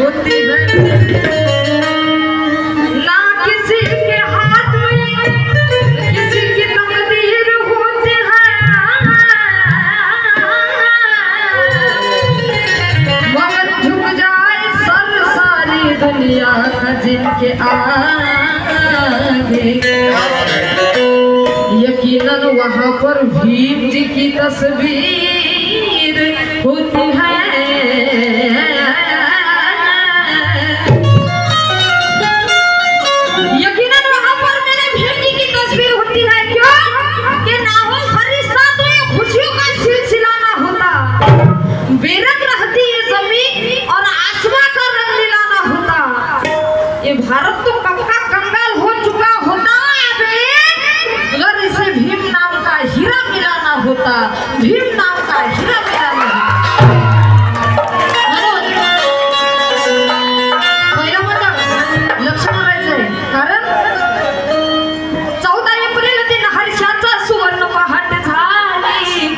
होती है ना किसी के हाथ में किसी की तकदीर होती है मगर झुक जाए सर सारी दुनिया जिनके आगे यकीनन वहाँ पर भीम जी की तस्वीर होती है यकीनन वहाँ पर मेरे भीम जी की तस्वीर होती है क्यों कि ना हो फरिश्ता तो ये खुशियों का सिलसिला ना होता बेरंग रहती ये जमीन और आसमां का रंग नीला ना होता ये भारत तो कब का कंगाल हो चुका होता अगर इसे भीम नाम का हीरा मिला ना होता भीम नाम का हीरा मिला ना होता पहिला म्हणजे लक्षण राहायचंय कारण 14 एप्रिल दिन हर्षाचा सुवर्ण पहाट झाली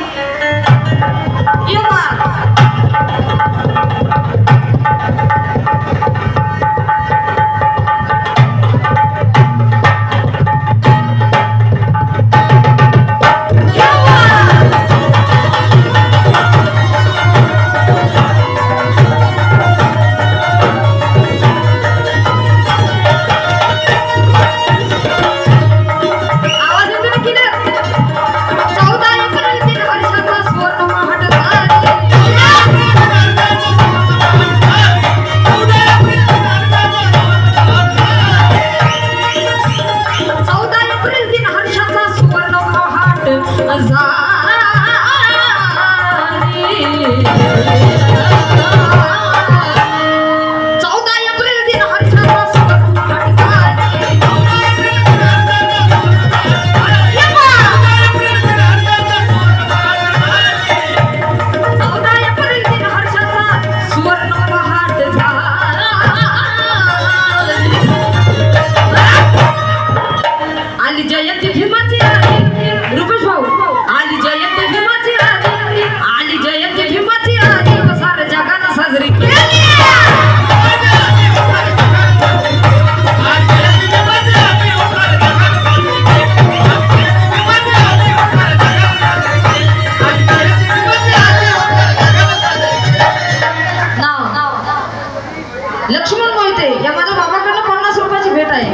लक्ष्मण मोहिते या माझ्या बाबाकडनं 50 रुपयाची भेट आहे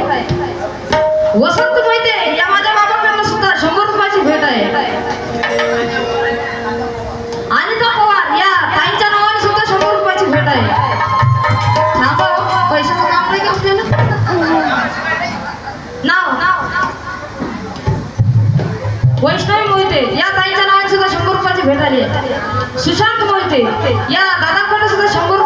वसंत मोहिते या माझ्या बाबाकडनं सुद्धा 100 रुपयाची भेट आहे अनिता पवार या ताईंच्या नावाने सुद्धा 100 रुपयाची भेट आहे थांबा पैशाचं काम नाही का आपल्याला नाव वैष्णवी मोहिते या ताईंच्या नावाने सुद्धा 100 रुपयाची भेट आली सुशांत मोहिते या दादाकडनं सुद्धा 100